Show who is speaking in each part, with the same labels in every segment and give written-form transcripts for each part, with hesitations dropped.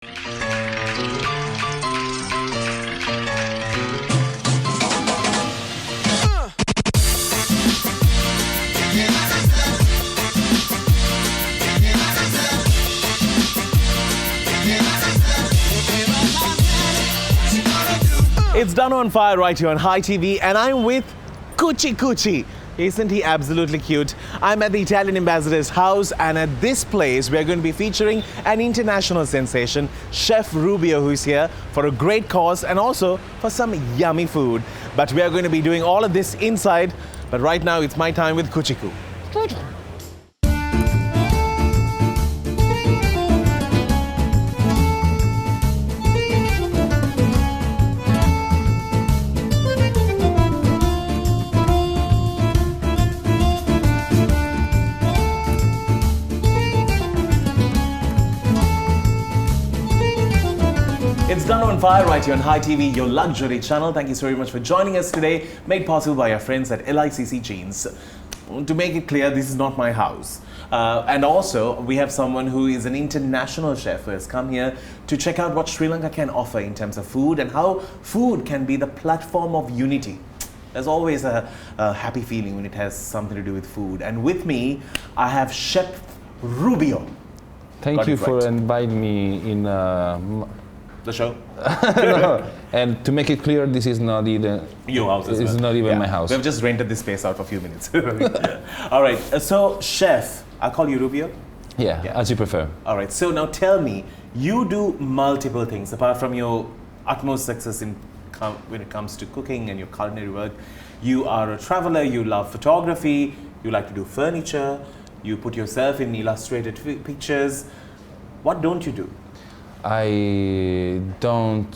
Speaker 1: It's Danu on Fire right here on High TV, and I'm with Kuchi. Isn't he absolutely cute? I'm at the Italian ambassador's house, and at this place we're going to be featuring an international sensation, Chef Rubio, who's here for a great cause and also for some yummy food. But we are going to be doing all of this inside, but right now it's my time with Kuchi. It's Danu on Fire right here on High TV, your luxury channel. Thank you so very much for joining us today, made possible by our friends at LICC Jeans. To make it clear, this is not my house. And also, we have someone who is an international chef who has come here to check out what Sri Lanka can offer in terms of food and how food can be the platform of unity. There's always a happy feeling when it has something to do with food. And with me, I have Chef Rubio.
Speaker 2: Thank you for inviting me in
Speaker 1: the show.
Speaker 2: no. And to make it clear, this is not even
Speaker 1: your house.
Speaker 2: It's not even my house.
Speaker 1: We've just rented this space out for a few minutes. All right. So, Chef, I'll call you Rubio.
Speaker 2: Yeah, as you prefer.
Speaker 1: All right. So now tell me, you do multiple things apart from your utmost success when it comes to cooking and your culinary work. You are a traveler. You love photography. You like to do furniture. You put yourself in illustrated pictures. What don't you do?
Speaker 2: I don't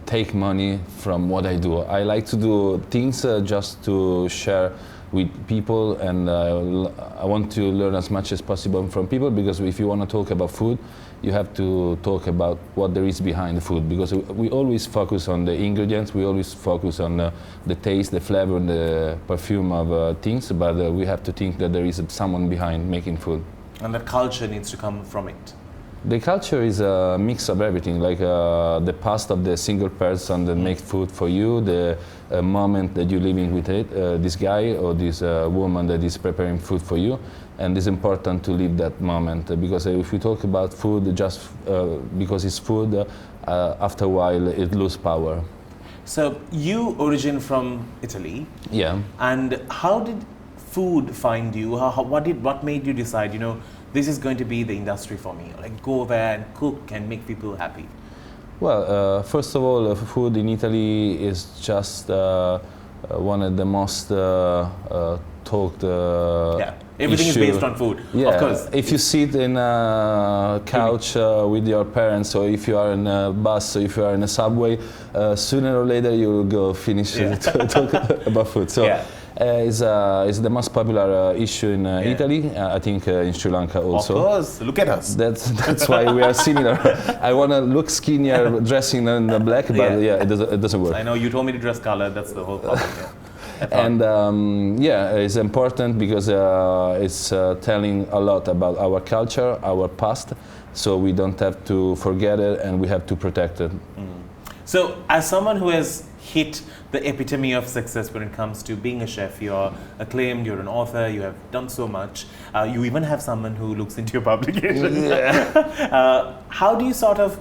Speaker 2: take money from what I do. I like to do things just to share with people, and I want to learn as much as possible from people, because if you want to talk about food, you have to talk about what there is behind the food, because we always focus on the ingredients, we always focus on the taste, the flavor, and the perfume of things, but we have to think that there is someone behind making food.
Speaker 1: And that culture needs to come from it.
Speaker 2: The culture is a mix of everything, like the past of the single person that makes food for you, the moment that you're living with this guy or this woman that is preparing food for you, and it's important to live that moment, because if we talk about food just because it's food, after a while it loses power.
Speaker 1: So you origin from Italy.
Speaker 2: Yeah.
Speaker 1: And how did food find you? What made you decide, this is going to be the industry for me, like go there and cook and make people happy?
Speaker 2: Well, first of all, food in Italy is just one of the most talked
Speaker 1: everything is based on food, of course.
Speaker 2: If you sit in a couch with your parents, or if you are in a bus, or if you are in a subway, sooner or later you will go finish to talk about food. So. Yeah. Is the most popular issue in Italy. I think in Sri Lanka also.
Speaker 1: Of course, look at us.
Speaker 2: That's why we are similar. I want to look skinnier dressing in the black, but it doesn't work.
Speaker 1: I know, you told me to dress color, that's the whole problem.
Speaker 2: And it's important because it's telling a lot about our culture, our past, so we don't have to forget it and we have to protect it.
Speaker 1: So, as someone who has hit the epitome of success when it comes to being a chef, you're acclaimed, you're an author, you have done so much. You even have someone who looks into your publication. Yeah. How do you sort of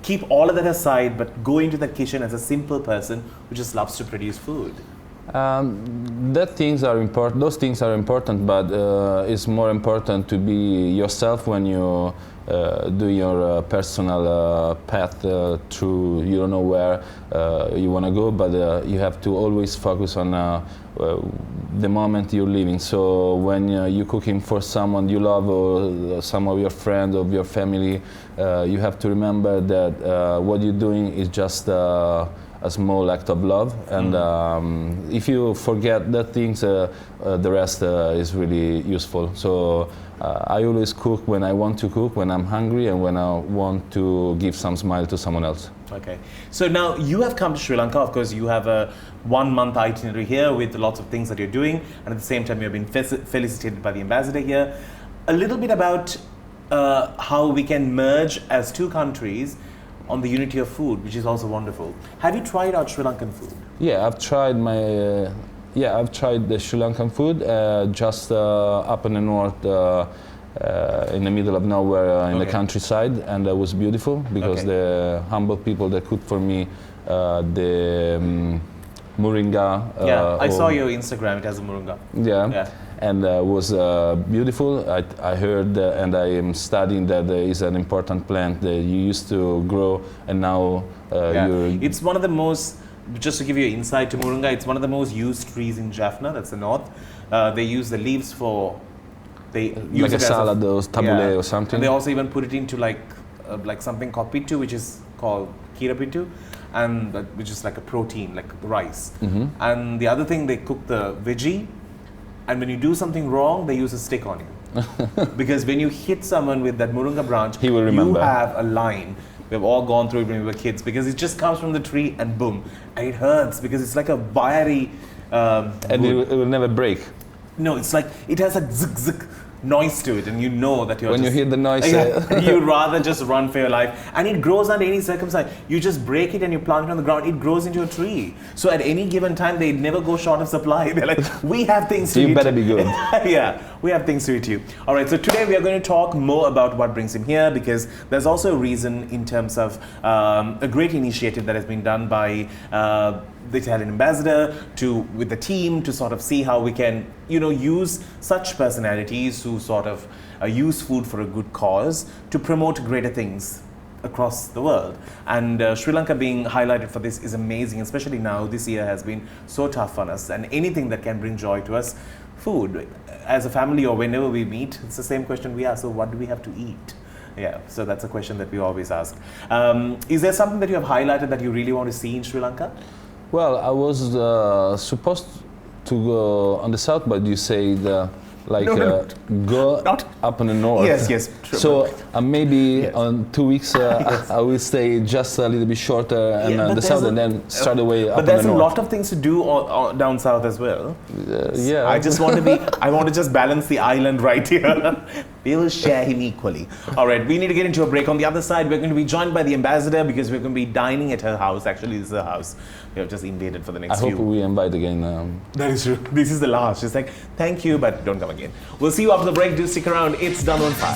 Speaker 1: keep all of that aside but go into the kitchen as a simple person who just loves to produce food?
Speaker 2: Those things are important, but it's more important to be yourself when you do your personal path through, you don't know where you want to go, but you have to always focus on the moment you're living. So when you're cooking for someone you love, or some of your friends or your family, you have to remember that what you're doing is just a small act of love, and if you forget that things, the rest is really useful. So I always cook when I want to cook, when I'm hungry, and when I want to give some smile to someone else.
Speaker 1: Okay, so now you have come to Sri Lanka. Of course, you have a 1-month itinerary here with lots of things that you're doing, and at the same time you have been felicitated by the ambassador here. A little bit about how we can merge as two countries on the unity of food, which is also wonderful. Have you tried out Sri Lankan food?
Speaker 2: Yeah, I've tried I've tried the Sri Lankan food just up in the north, in the middle of nowhere, in the countryside, and it was beautiful because the humble people that cooked for me the moringa.
Speaker 1: I saw your Instagram. It has a moringa.
Speaker 2: Yeah. And was beautiful. I heard and I am studying that there is an important plant that you used to grow, and now
Speaker 1: it's one of the most. Just to give you an insight to moringa, it's one of the most used trees in Jaffna. That's the north. They use the leaves for. They use
Speaker 2: like
Speaker 1: it
Speaker 2: a salad or tabbouleh or something.
Speaker 1: And they also even put it into like something called pittu, which is called kira pittu, and which is like a protein, like rice. And the other thing, they cook the veggie. And when you do something wrong, they use a stick on you. Because when you hit someone with that moringa branch,
Speaker 2: he will remember.
Speaker 1: You have a line. We've all gone through it when we were kids, because it just comes from the tree and boom. And it hurts because it's like a wiry...
Speaker 2: and it will never break.
Speaker 1: No, it's like, it has a zik zik noise to it, and you know that you're
Speaker 2: when you hear the noise,
Speaker 1: you'd rather just run for your life. And it grows under any circumstance. You just break it and you plant it on the ground, it grows into a tree. So at any given time, they never go short of supply. They're like, we have things to eat.
Speaker 2: You better be good.
Speaker 1: Yeah, we have things to eat you. All right, so today we are going to talk more about what brings him here, because there's also a reason in terms of a great initiative that has been done by the Italian ambassador with the team to sort of see how we can, use such personalities who sort of use food for a good cause to promote greater things across the world. And Sri Lanka being highlighted for this is amazing, especially now. This year has been so tough on us, and anything that can bring joy to us, food. As a family or whenever we meet, it's the same question we ask, so what do we have to eat? Yeah, so that's a question that we always ask. Is there something that you have highlighted that you really want to see in Sri Lanka?
Speaker 2: Well, I was supposed to go on the south, but you say go up in the north.
Speaker 1: Yes. True.
Speaker 2: So maybe on 2 weeks I will stay just a little bit shorter and the south, and then start away up in the north.
Speaker 1: But there's a lot of things to do down south as well.
Speaker 2: Yeah.
Speaker 1: I want to just balance the island right here. We will share him equally. All right, we need to get into a break. On the other side, we're going to be joined by the ambassador, because we're going to be dining at her house. Actually, this is her house. We have just invaded for the next
Speaker 2: few. I hope we invite again.
Speaker 1: That is true. This is the last. She's like, thank you, but don't come again. We'll see you after the break. Do stick around. It's Danu on Fire.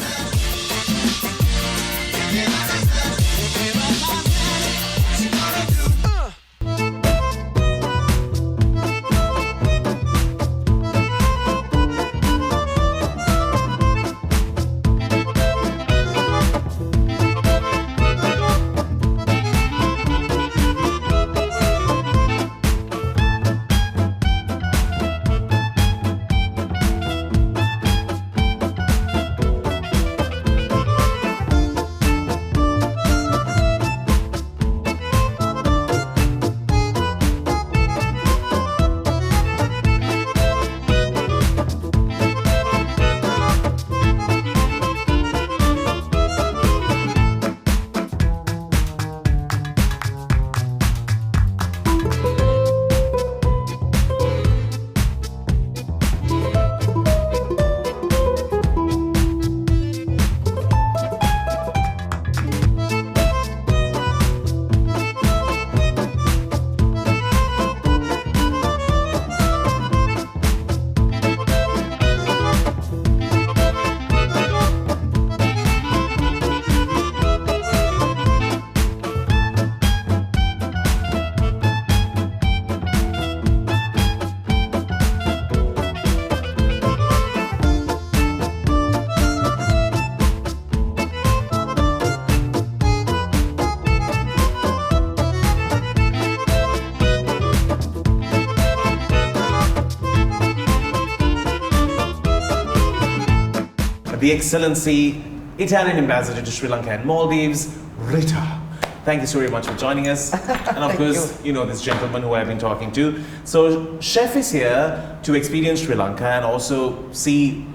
Speaker 1: The Excellency Italian Ambassador to Sri Lanka and Maldives, Rita. Thank you so very much for joining us. And of course, you know this gentleman who I've been talking to. So Chef is here to experience Sri Lanka and also see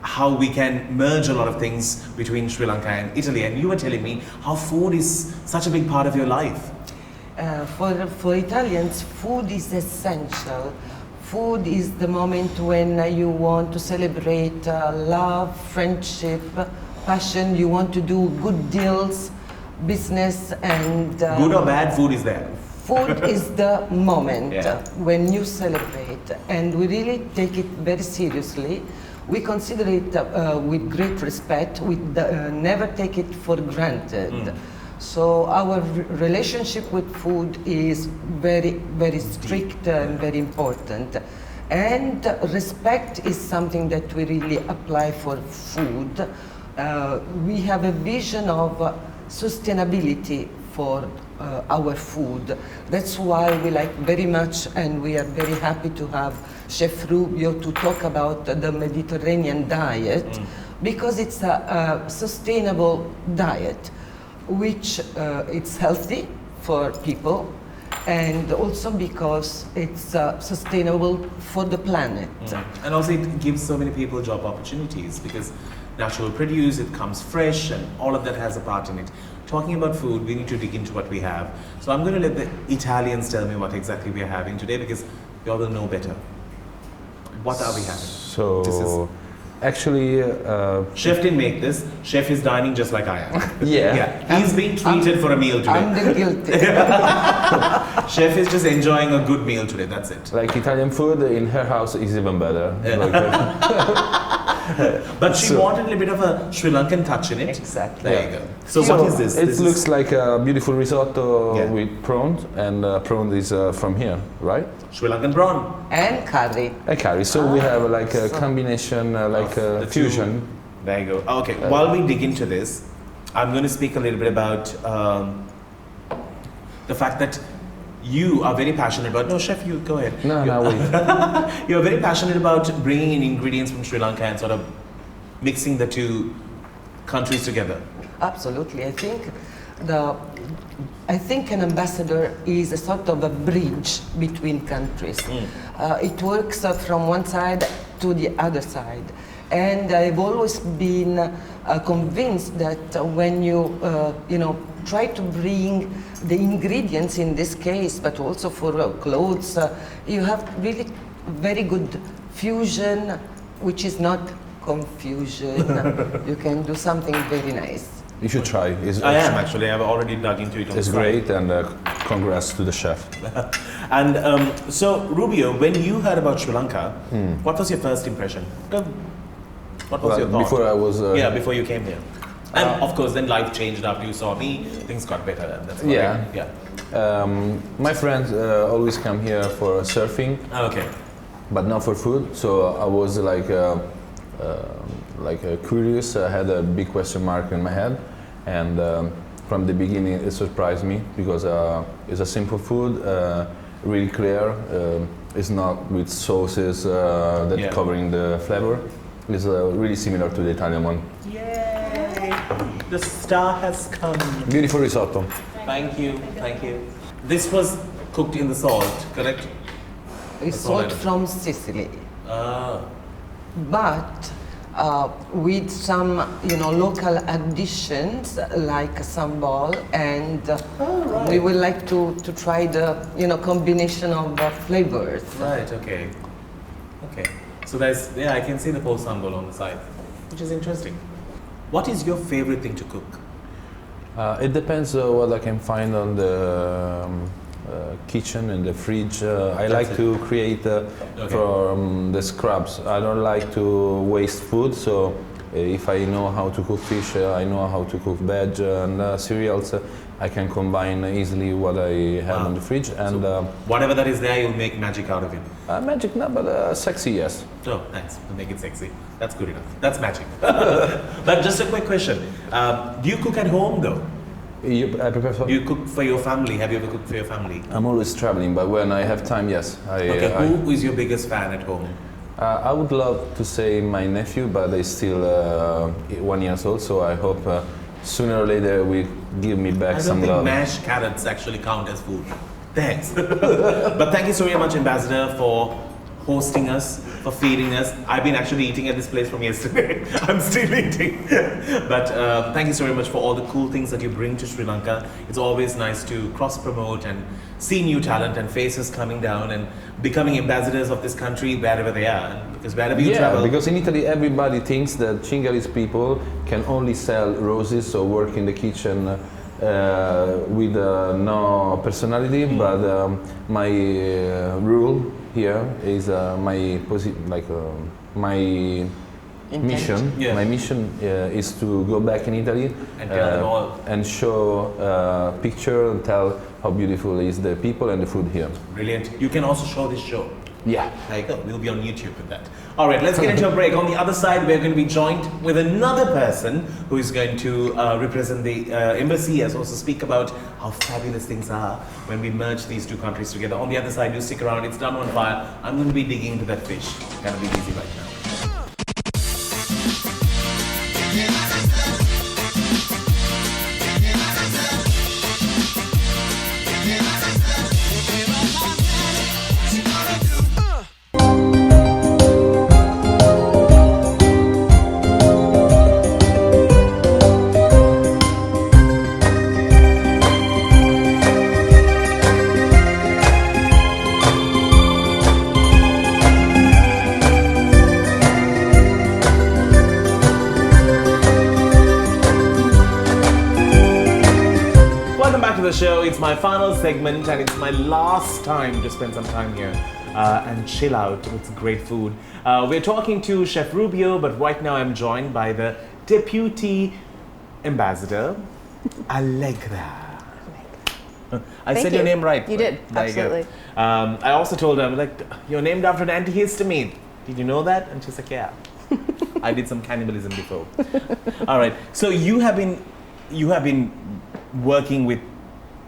Speaker 1: how we can merge a lot of things between Sri Lanka and Italy. And you were telling me how food is such a big part of your life.
Speaker 3: For Italians, food is essential. Food is the moment when you want to celebrate love, friendship, passion, you want to do good deals, business, and
Speaker 1: Good or bad, food is there.
Speaker 3: food is the moment
Speaker 1: Yeah.
Speaker 3: when you celebrate, and we really take it very seriously. We consider it with great respect. We never take it for granted. So our relationship with food is very, very strict and very important. And respect is something that we really apply for food. We have a vision of sustainability for our food. That's why we like very much, and we are very happy to have Chef Rubio to talk about the Mediterranean diet, because it's a sustainable diet, which it's healthy for people, and also because it's sustainable for the planet.
Speaker 1: And also it gives so many people job opportunities because natural produce, it comes fresh, and all of that has a part in it. Talking about food, we need to dig into what we have. So I'm going to let the Italians tell me what exactly we are having today, because you all will know better. What are we having?
Speaker 2: So,
Speaker 1: This is-
Speaker 2: actually,
Speaker 1: Chef didn't make this. Chef is dining just like I am.
Speaker 2: yeah.
Speaker 1: He's being treated for a meal today.
Speaker 3: I'm the guilty.
Speaker 1: Chef is just enjoying a good meal today, that's it.
Speaker 2: Like Italian food in her house is even better.
Speaker 1: But she wanted a little bit of a Sri Lankan touch in it.
Speaker 3: Exactly.
Speaker 1: There you go. So what is this?
Speaker 2: It
Speaker 1: This
Speaker 2: looks
Speaker 1: is
Speaker 2: like a beautiful risotto
Speaker 1: Yeah.
Speaker 2: with prawns, and prawn is from here, right?
Speaker 1: Sri Lankan prawn.
Speaker 3: And curry.
Speaker 2: A curry. So we have like a
Speaker 3: so-
Speaker 2: combination, like
Speaker 1: The
Speaker 2: a
Speaker 1: two.
Speaker 2: fusion.
Speaker 1: There you go. Okay, while we dig into this, I'm going to speak a little bit about the fact that you are very passionate about. No, Chef, you go ahead.
Speaker 2: No, no, wait.
Speaker 1: You're very passionate about bringing in ingredients from Sri Lanka and sort of mixing the two countries together.
Speaker 3: Absolutely. I think an ambassador is a sort of a bridge between countries. It works from one side to the other side. And I've always been convinced that when you try to bring the ingredients in this case, but also for clothes, you have really very good fusion, which is not confusion. You can do something very nice.
Speaker 2: You should try.
Speaker 1: I am actually. I've already dug into it. On
Speaker 2: It's
Speaker 1: the side.
Speaker 2: great, and congrats to the chef.
Speaker 1: And so, Rubio, when you heard about Sri Lanka, what was your first impression? What was your thought?
Speaker 2: Before I was
Speaker 1: before you came here. And of course, then life changed after you saw me. Things got better. And that's why
Speaker 2: My friends always come here for surfing,
Speaker 1: Okay.
Speaker 2: but not for food. So I was curious. I had a big question mark in my head, and from the beginning it surprised me because it's a simple food, really clear. It's not with sauces that covering the flavor. It's really similar to the Italian one.
Speaker 1: Yay! The star has come.
Speaker 2: Beautiful risotto.
Speaker 1: Thank you. Thank you. This was cooked in the salt, correct?
Speaker 3: It's
Speaker 1: all I
Speaker 3: salt
Speaker 1: know.
Speaker 3: from Sicily,
Speaker 1: Ah.
Speaker 3: but with some local additions like sambal, and we would like to try the combination of flavors.
Speaker 1: Right, okay. Okay. So there's, I can see the whole sambal on the side, which is interesting. What is your favorite thing to cook?
Speaker 2: It depends what I can find on the kitchen and the fridge. I like to create from the scraps. I don't like to waste food, so if I know how to cook fish, I know how to cook veg and cereals. I can combine easily what I have on the fridge, and
Speaker 1: Whatever that is there, you'll make magic out of it.
Speaker 2: magic, no, but sexy, yes.
Speaker 1: Oh, thanks. To make it sexy. That's good enough. That's magic. But just a quick question. Do you cook at home though?
Speaker 2: I prepare for.
Speaker 1: Do you cook for your family? Have you ever cooked for your family?
Speaker 2: I'm always traveling, but when I have time, yes.
Speaker 1: Okay, who is your biggest fan at home?
Speaker 2: I would love to say my nephew, but he's still 1 year old, so I hope sooner or later will give me back
Speaker 1: I
Speaker 2: some
Speaker 1: don't think
Speaker 2: love.
Speaker 1: mashed carrots actually count as food. Thanks. But thank you so very much, Ambassador, for hosting us. for feeding us. I've been actually eating at this place from yesterday. I'm still eating. But thank you so very much for all the cool things that you bring to Sri Lanka. It's always nice to cross-promote and see new talent and faces coming down and becoming ambassadors of this country wherever they are. Because wherever you travel...
Speaker 2: because in Italy everybody thinks that Chingalese people can only sell roses or work in the kitchen with no personality, but my rule here is my mission.
Speaker 1: Yeah.
Speaker 2: My mission is to go back in Italy
Speaker 1: And tell them all.
Speaker 2: and show picture and tell how beautiful is the people and the food here.
Speaker 1: Brilliant. You can also show this show.
Speaker 2: Yeah.
Speaker 1: There you go. We'll be on YouTube with that. All right, let's get into a break. On the other side, we're going to be joined with another person who is going to represent the embassy as also speak about how fabulous things are when we merge these two countries together. On the other side, you stick around. It's Danu on Fire. I'm going to be digging into that fish. Gonna be busy right now. The show. It's my final segment and it's my last time to spend some time here and chill out with great food. We're talking to Chef Rubio, but right now I'm joined by the Deputy Ambassador, Allegra. I said your name right.
Speaker 4: You did, absolutely.
Speaker 1: I also told her, like, you're named after an antihistamine. Did you know that? And she's like, yeah. I did some cannibalism before. All right. So you have been working with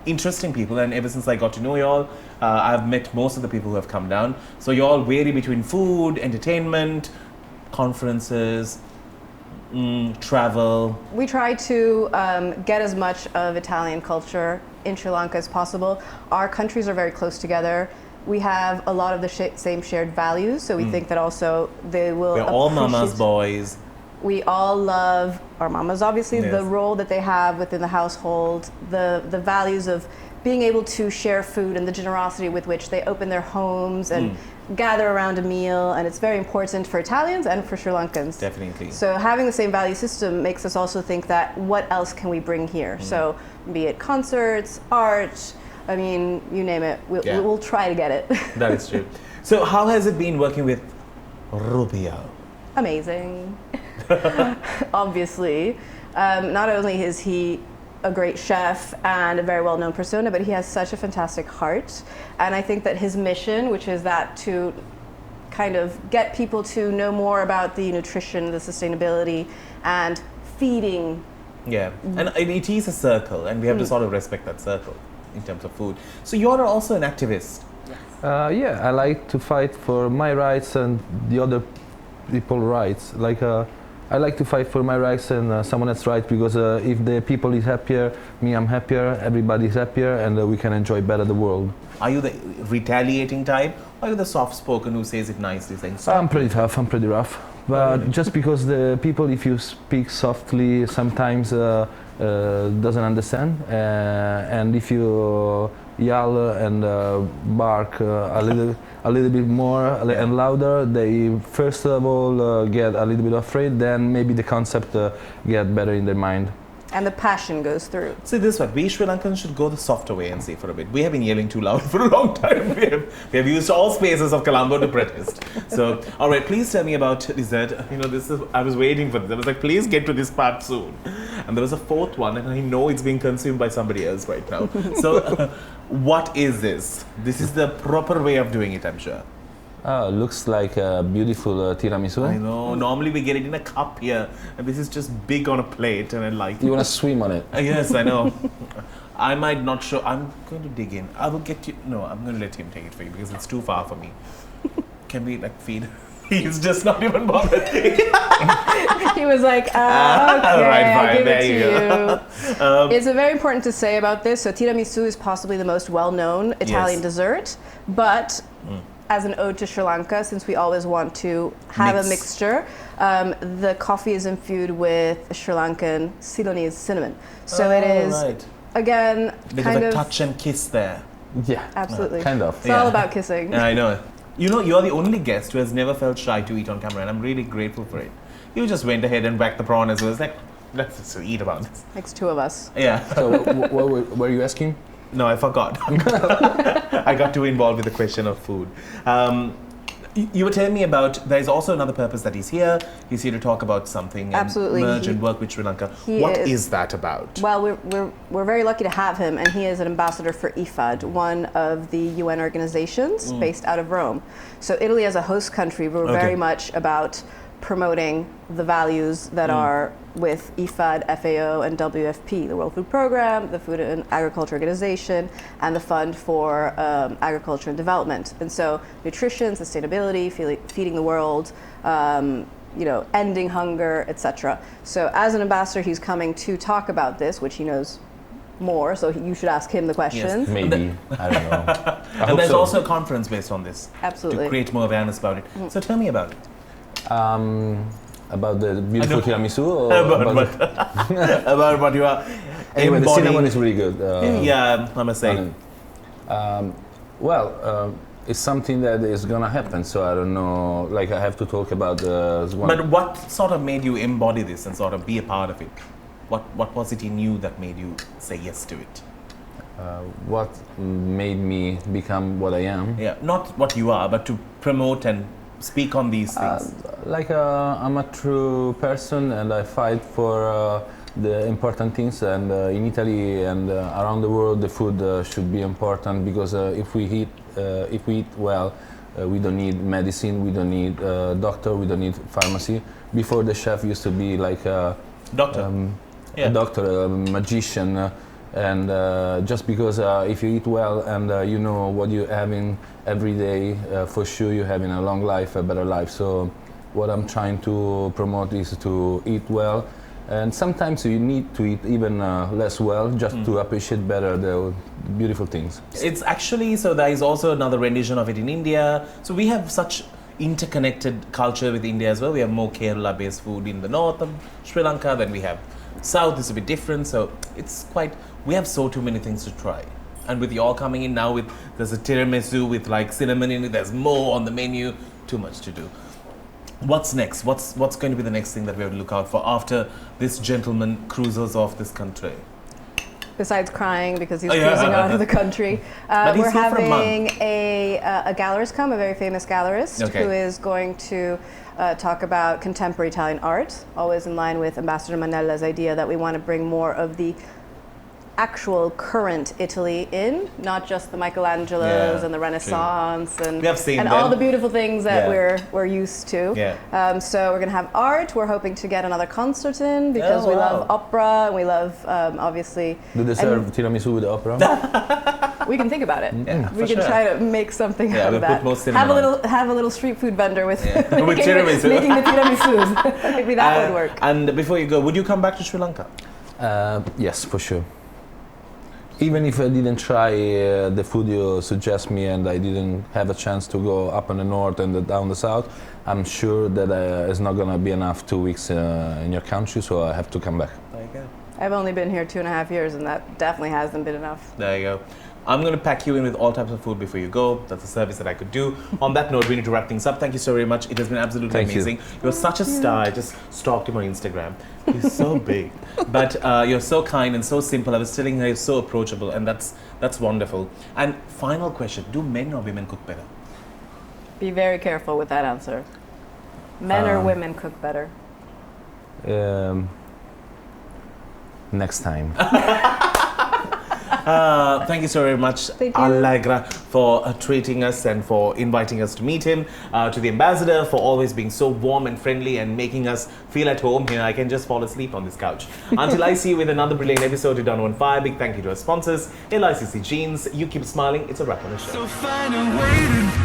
Speaker 1: interesting people, and ever since I got to know you all, I've met most of the people who have come down. So you all vary between food, entertainment, conferences, travel.
Speaker 4: We try to get as much of Italian culture in Sri Lanka as possible. Our countries are very close together. We have a lot of the same shared values, so we think that also they will
Speaker 1: We're all mama's boys.
Speaker 4: We all love our mamas, obviously,
Speaker 1: Yes.
Speaker 4: the role that they have within the household, the values of being able to share food and the generosity with which they open their homes and gather around a meal. And it's very important for Italians and for Sri Lankans.
Speaker 1: Definitely.
Speaker 4: So having the same value system makes us also think that what else can we bring here? So be it concerts, art, I mean, you name it, we'll try to get it.
Speaker 1: That is true. So how has it been working with Rubio?
Speaker 4: Amazing. Obviously. Not only is he a great chef and a very well-known persona, but he has such a fantastic heart. And I think that his mission, which is that to kind of get people to know more about the nutrition, the sustainability, and feeding.
Speaker 1: Yeah, and it is a circle, and we have to sort of respect that circle in terms of food. So you are also an activist.
Speaker 2: Yeah, I like to fight for my rights and the other people's rights. Like I like to fight for my rights and someone else's right, because if the people is happier, me I'm happier, everybody is happier, and we can enjoy better the world.
Speaker 1: Are you the retaliating type, or are you the soft-spoken who says it nicely, saying
Speaker 2: I'm pretty tough, I'm pretty rough. But just because the people, if you speak softly, sometimes doesn't understand, and if you yell and bark a little bit more and louder, they first of all get a little bit afraid, then maybe the concept get better in their mind.
Speaker 4: And the passion goes through.
Speaker 1: See, this one, we Sri Lankans should go the softer way and see for a bit. We have been yelling too loud for a long time. We have used all spaces of Colombo to protest. So, all right, please tell me about dessert. You know, I was waiting for this. I was like, please get to this part soon. And there was a fourth one, and I know it's being consumed by somebody else right now. So, what is this? This is the proper way of doing it, I'm sure.
Speaker 2: Looks like a beautiful tiramisu.
Speaker 1: I know. Normally we get it in a cup here, and this is just big on a plate, and I like it.
Speaker 2: You want to swim on it?
Speaker 1: Yes, I know. I might not show. I'm going to dig in. I will get you. No, I'm going to let him take it for you because it's too far for me. Can we like feed? He's just not even bothered.
Speaker 4: He was like, okay,
Speaker 1: right,
Speaker 4: I'll
Speaker 1: fine,
Speaker 4: give
Speaker 1: there
Speaker 4: it
Speaker 1: you
Speaker 4: to you. It's very important to say about this. So tiramisu is possibly the most well-known Italian
Speaker 1: Yes.
Speaker 4: dessert, but as an ode to Sri Lanka, since we always want to have a mixture, the coffee is infused with Sri Lankan Ceylonese cinnamon. So it is, again,
Speaker 1: bit
Speaker 4: kind
Speaker 1: of a touch and kiss there.
Speaker 2: Yeah,
Speaker 4: absolutely.
Speaker 2: kind of.
Speaker 4: It's all about kissing.
Speaker 1: Yeah, I know. You know, you're the only guest who has never felt shy to eat on camera, and I'm really grateful for it. You just went ahead and whacked the prawn as well. It's like, let's just eat about this.
Speaker 4: Makes two of us.
Speaker 1: Yeah.
Speaker 2: So what were you asking?
Speaker 1: No, I forgot. I got too involved with the question of food. You were telling me about, there's also another purpose that he's here. He's here to talk about something
Speaker 4: Absolutely.
Speaker 1: and merge and work with Sri Lanka. What is that about?
Speaker 4: Well, we're very lucky to have him, and he is an ambassador for IFAD, one of the UN organizations based out of Rome. So Italy as a host country, we're very much about promoting the values that are with IFAD, FAO, and WFP, the World Food Program, the Food and Agriculture Organization, and the Fund for Agriculture and Development. And so nutrition, sustainability, feeding the world, ending hunger, etc. So as an ambassador, he's coming to talk about this, which he knows more, so you should ask him the questions.
Speaker 2: Yes. Maybe, I don't know.
Speaker 1: And there's also a conference based on this.
Speaker 4: Absolutely.
Speaker 1: To create more awareness about it. So tell me about it.
Speaker 2: About the beautiful tiramisu? Or
Speaker 1: about what you are
Speaker 2: anyway, the cinnamon is really good.
Speaker 1: Yeah, I must say.
Speaker 2: It's something that is gonna happen, so I don't know, like I have to talk about
Speaker 1: But what sort of made you embody this and sort of be a part of it? What was it in you that made you say yes to it?
Speaker 2: What made me become what I am?
Speaker 1: Yeah, not what you are, but to promote and speak on these things.
Speaker 2: I'm a true person, and I fight for the important things. And in Italy and around the world, the food should be important, because if we eat well, we don't need medicine, we don't need doctor, we don't need pharmacy. Before, the chef used to be like a
Speaker 1: doctor,
Speaker 2: a doctor, a magician. And just because if you eat well and you know what you're having every day, for sure you're having a long life, a better life. So what I'm trying to promote is to eat well, and sometimes you need to eat even less well, just to appreciate better the beautiful things.
Speaker 1: It's actually, so there is also another rendition of it in India. So we have such interconnected culture with India as well. We have more Kerala-based food in the north of Sri Lanka, then we have south is a bit different, so it's quite, we have so too many things to try. And with y'all coming in now, there's a tiramisu with like cinnamon in it, there's more on the menu, too much to do. What's next? What's going to be the next thing that we have to look out for after this gentleman cruises off this country?
Speaker 4: Besides crying because he's cruising out of the country, we're having a gallerist come, a very famous gallerist, who is going to talk about contemporary Italian art, always in line with Ambassador Mannella's idea that we want to bring more of the actual current Italy in, not just the Michelangelos and the Renaissance and all the beautiful things that we're used to. So we're going to have art. We're hoping to get another concert in, because we love opera, and we love obviously.
Speaker 2: Do they serve tiramisu with opera?
Speaker 4: We can think about it. We can try to make something out of that. Have a little street food vendor with tiramisu. Making the tiramisus. Maybe that would work.
Speaker 1: And before you go, would you come back to Sri Lanka?
Speaker 2: Yes, for sure. Even if I didn't try the food you suggest me, and I didn't have a chance to go up in the north and down the south, I'm sure that it's not going to be enough 2 weeks in your country, so I have to come back.
Speaker 1: There you go.
Speaker 4: I've only been here 2.5 years, and that definitely hasn't been enough.
Speaker 1: There you go. I'm going to pack you in with all types of food before you go. That's a service that I could do. On that note, we need to wrap things up. Thank you so very much. It has been absolutely amazing. You're such a star. I just stalked him on Instagram. He's so big. But you're so kind and so simple. I was telling her you're so approachable, and that's wonderful. And final question, do men or women cook better?
Speaker 4: Be very careful with that answer. Men or women cook better?
Speaker 2: Next time.
Speaker 1: Thank you so very much, Allegra, for treating us and for inviting us to meet him. To the ambassador, for always being so warm and friendly and making us feel at home here. I can just fall asleep on this couch. Until I see you with another brilliant episode of Danu on Fire, big thank you to our sponsors, LICC Jeans. You keep smiling, it's a wrap on the show. So